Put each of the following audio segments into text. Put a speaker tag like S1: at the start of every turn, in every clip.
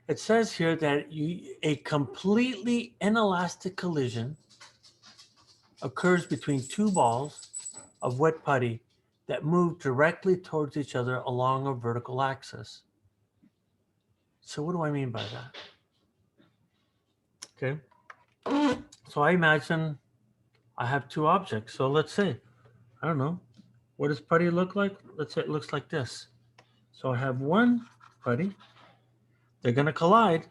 S1: It says here that a completely inelastic collision occurs between two balls of wet putty that move directly towards each other along a vertical axis. So what do I mean by that? Okay. So I imagine I have two objects. So let's say, I don't know, what does putty look like? Let's say it looks like this. So I have one putty. They're going to collide,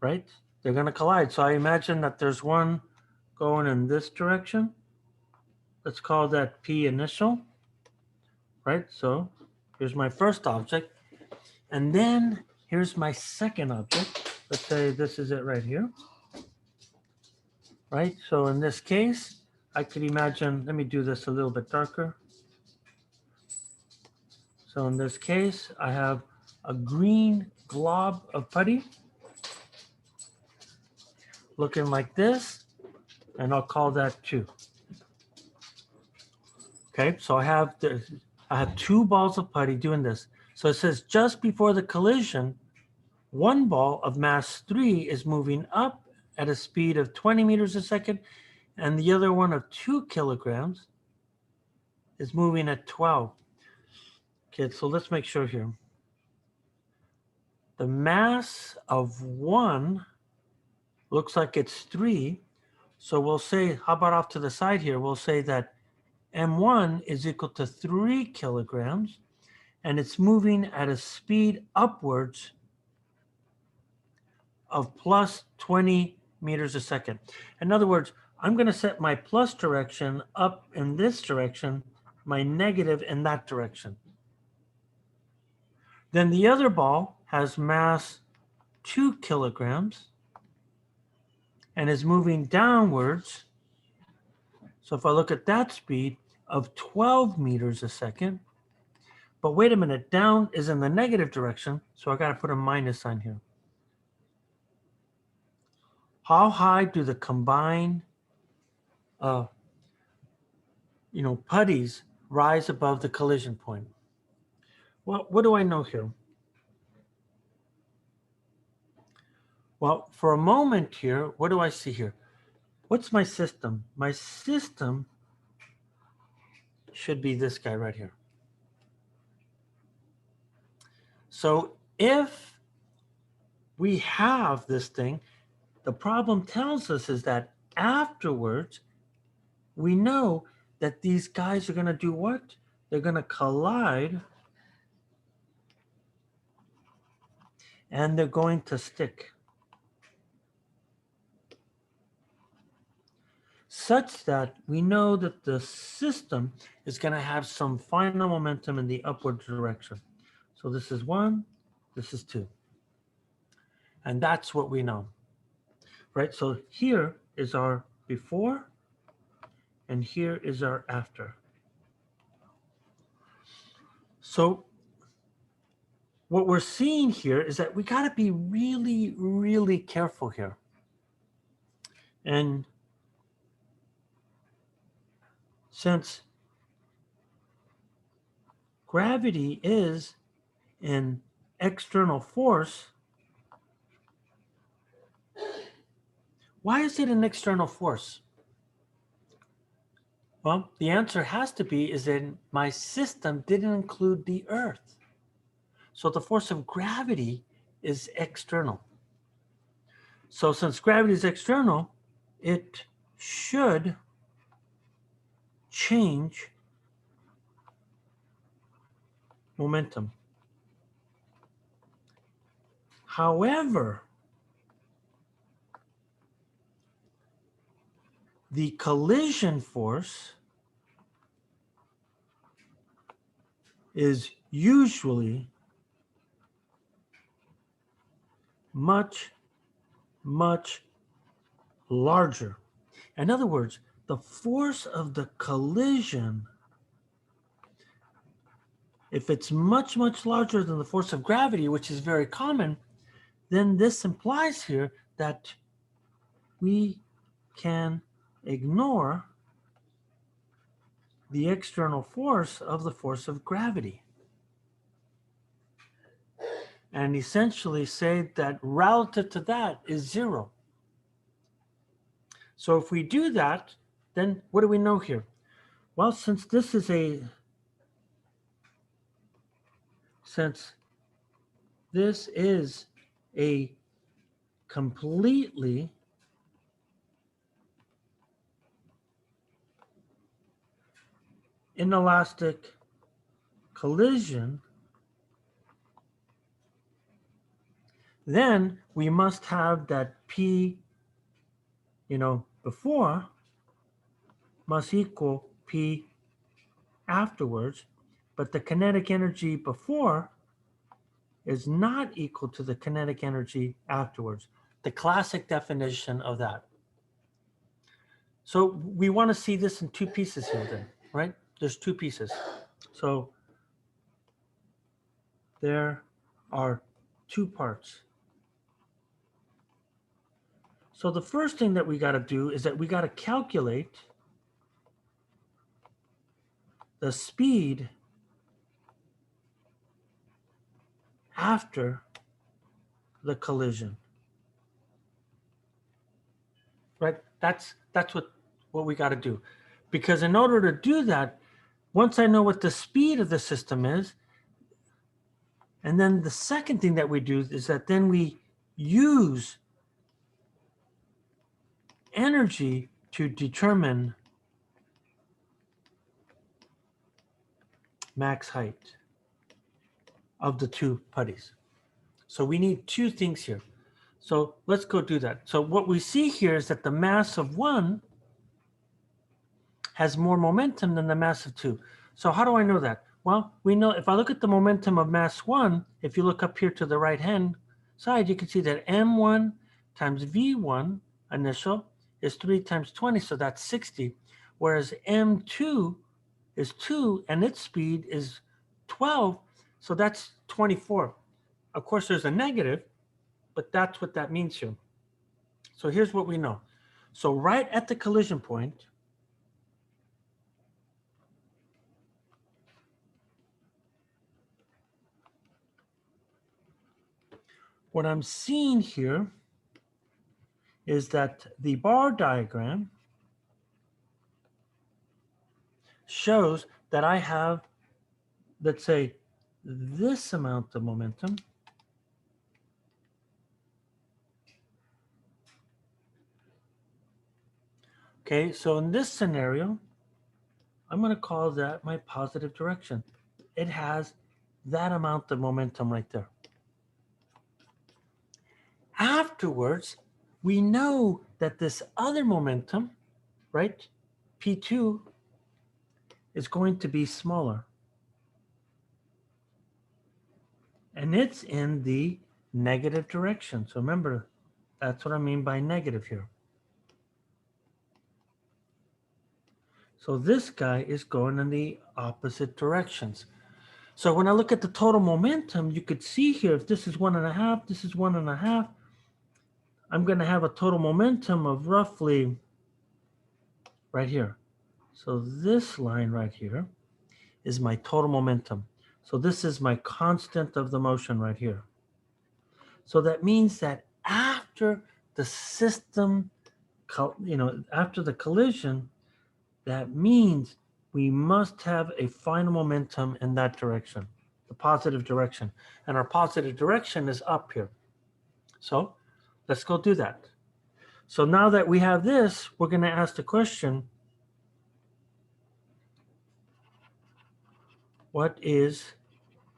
S1: right? They're going to collide. So I imagine that there's one going in this direction. Let's call that P initial, right? So here's my first object. And then here's my second object. Let's say this is it right here, right? So in this case, I could imagine, let me do this a little bit darker. So in this case, I have a green glob of putty looking like this, and I'll call that 2. Okay, so I have two balls of putty doing this. So it says just before the collision, one ball of mass 3 is moving up at a speed of 20 meters a second, and the other one of 2 kilograms is moving at 12. Okay, so let's make sure here. The mass of 1 looks like it's 3. So we'll say, how about off to the side here? We'll say that M1 is equal to 3 kilograms, and it's moving at a speed upwards of plus 20 meters a second. In other words, I'm going to set my plus direction up in this direction, my negative in that direction. Then the other ball has mass 2 kilograms and is moving downwards. So if I look at that speed of 12 meters a second, but wait a minute, down is in the negative direction, so I got to put a minus sign here. How high do the combined putties rise above the collision point? Well, what do I know here? Well, for a moment here, what do I see here? What's my system? My system should be this guy right here. So if we have this thing, the problem tells us is that afterwards, we know that these guys are going to do what? They're going to collide and they're going to stick. Such that we know that the system is going to have some final momentum in the upward direction. So this is 1, this is 2. And that's what we know, right? So here is our before, and here is our after. So what we're seeing here is that we got to be really, really careful here. And since gravity is an external force, why is it an external force? Well, the answer has to be is that my system didn't include the Earth. So the force of gravity is external. So since gravity is external, it should change momentum. However, the collision force is usually much, much larger. In other words, the force of the collision, if it's much, much larger than the force of gravity, which is very common, then this implies here that we can ignore the external force of the force of gravity. and essentially say that relative to that is 0. So if we do that, then what do we know here? Well, since this is a completely inelastic collision, then we must have that P, before must equal P afterwards, but the kinetic energy before is not equal to the kinetic energy afterwards. The classic definition of that. So we want to see this in two pieces here then, right? There's two pieces. So there are two parts. So the first thing that we got to do is that we got to calculate the speed after the collision. Right? That's what we got to do. Because in order to do that, once I know what the speed of the system is, and then the second thing that we do is that then we use energy to determine max height of the two putties. So we need two things here. So let's go do that. So what we see here is that the mass of 1 has more momentum than the mass of 2. So how do I know that? Well, we know if I look at the momentum of mass 1, if you look up here to the right-hand side, you can see that m1 times v1 initial is 3 times 20, so that's 60. Whereas m2 is 2, and its speed is 12, so that's 24. Of course, there's a negative, but that's what that means here. So here's what we know. So right at the collision point, what I'm seeing here is that the bar diagram shows that I have, let's say, this amount of momentum. Okay, so in this scenario, I'm going to call that my positive direction. It has that amount of momentum right there. Afterwards, we know that this other momentum, right, P2, is going to be smaller. And it's in the negative direction. So remember, that's what I mean by negative here. So this guy is going in the opposite directions. So when I look at the total momentum, you could see here, if this is 1.5, this is 1.5, I'm going to have a total momentum of roughly right here. So this line right here is my total momentum. So this is my constant of the motion right here. So that means that after the system, after the collision, that means we must have a final momentum in that direction, the positive direction. And our positive direction is up here. So let's go do that. So now that we have this, we're going to ask the question, what is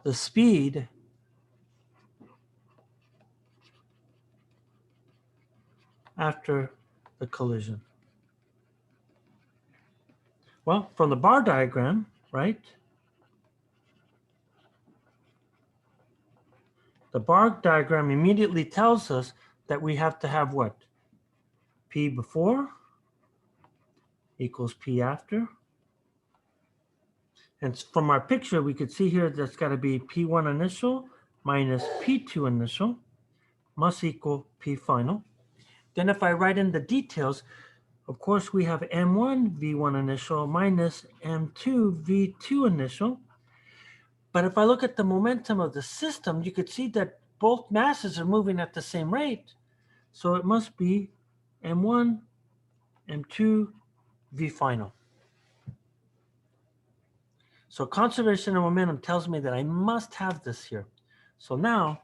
S1: the speed after the collision? Well, from the bar diagram, right? The bar diagram immediately tells us that we have to have what? P before equals P after. And from our picture, we could see here that's got to be P1 initial minus P2 initial must equal P final. Then if I write in the details, of course, we have M1 V1 initial minus M2 V2 initial. But if I look at the momentum of the system, you could see that both masses are moving at the same rate. So it must be M1, M2, V final. So conservation of momentum tells me that I must have this here. So now,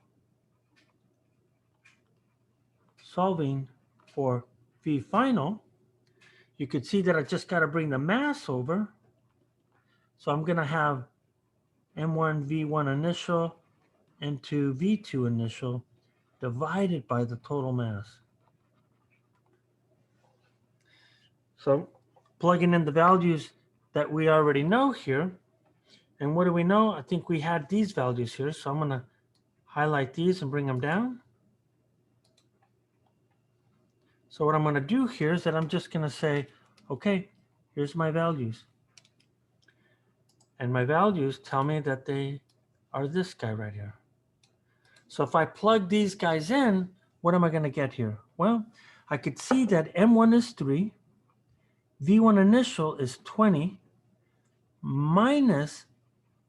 S1: solving for V final, you could see that I just got to bring the mass over. So I'm going to have M1 V1 initial into V2 initial divided by the total mass. So plugging in the values that we already know here. And what do we know? I think we had these values here. So I'm going to highlight these and bring them down. So what I'm going to do here is that I'm just going to say, okay, here's my values. And my values tell me that they are this guy right here. So if I plug these guys in, what am I going to get here? Well, I could see that M1 is 3, V1 initial is 20, minus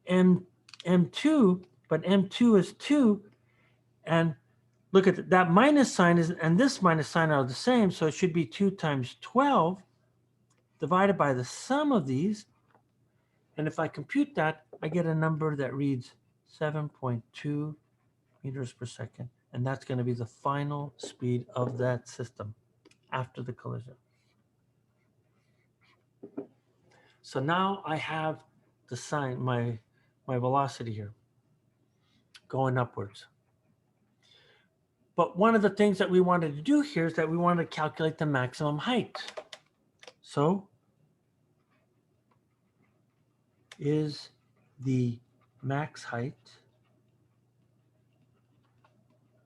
S1: M2, but M2 is 2, and look at that minus sign is, and this minus sign are the same, so it should be 2 times 12 divided by the sum of these. And if I compute that, I get a number that reads 7.2 meters per second. And that's going to be the final speed of that system after the collision. So now I have the sign, my velocity here going upwards. But one of the things that we wanted to do here is that we wanted to calculate the maximum height. So is the max height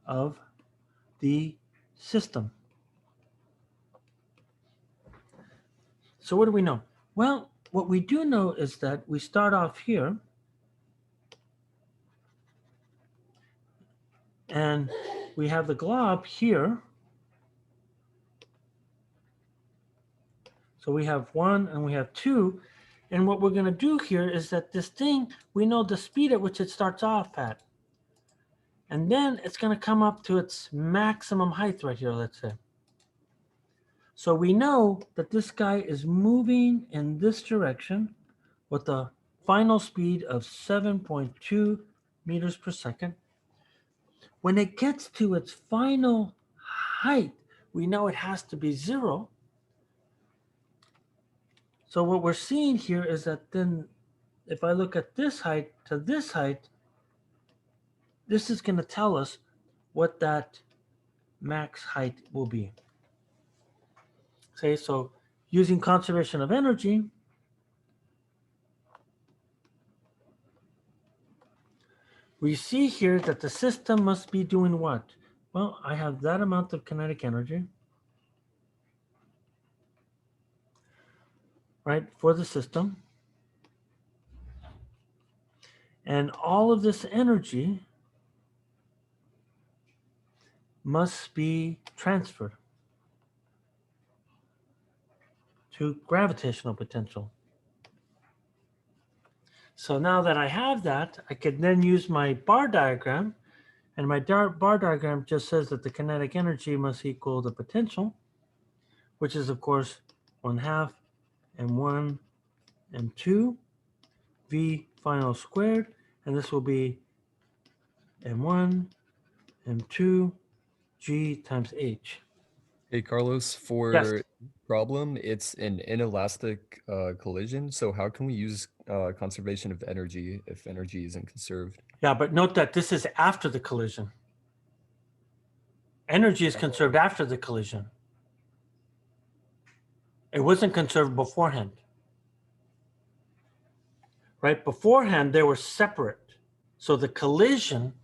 S1: of the system. So what do we know? Well, what we do know is that we start off here and we have the glob here. So we have 1 and we have 2. And what we're going to do here is that this thing, we know the speed at which it starts off at. And then it's going to come up to its maximum height right here, let's say. So we know that this guy is moving in this direction with a final speed of 7.2 meters per second. When it gets to its final height, we know it has to be 0. So what we're seeing here is that then if I look at this height to this height, this is going to tell us what that max height will be. Okay, so using conservation of energy, we see here that the system must be doing what? Well, I have that amount of kinetic energy, right, for the system. And all of this energy must be transferred to gravitational potential. So now that I have that, I could then use my bar diagram, and my bar diagram just says that the kinetic energy must equal the potential, which is of course 1/2 m1 m2 v final squared, and this will be m1 m2 g times h.
S2: Hey, Carlos, for
S1: Yes.
S2: problem, it's an inelastic collision. So how can we use conservation of energy if energy isn't conserved?
S1: Yeah, but note that this is after the collision. Energy is conserved after the collision. It wasn't conserved beforehand. Right? Beforehand, they were separate. So the collision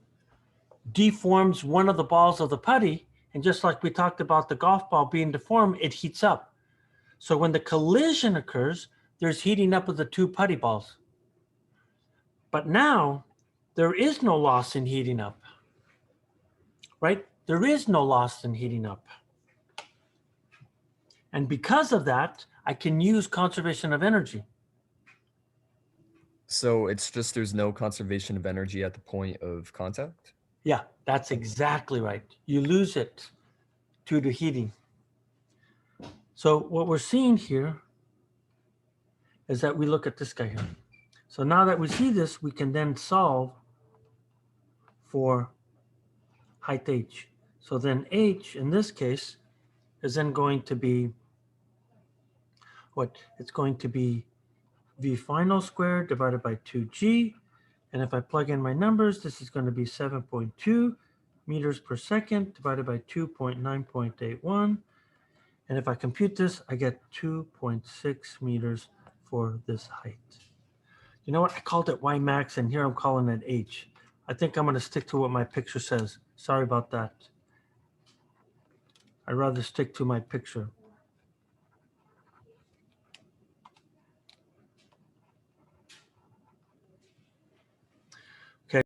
S1: deforms one of the balls of the putty, and just like we talked about the golf ball being deformed, it heats up. So when the collision occurs, there's heating up of the two putty balls. But now, there is no loss in heating up. Right? There is no loss in heating up. And because of that, I can use conservation of energy.
S2: So it's just there's no conservation of energy at the point of contact?
S1: Yeah, that's exactly right. You lose it due to heating. So what we're seeing here is that we look at this guy here. So now that we see this, we can then solve for height h. So then h, in this case, is then going to be what? It's going to be v final squared divided by 2g. And if I plug in my numbers, this is going to be 7.2 meters per second divided by 2.9.81. And if I compute this, I get 2.6 meters for this height. You know what? I called it Y max, and here I'm calling it H. I think I'm going to stick to what my picture says. Sorry about that. I'd rather stick to my picture.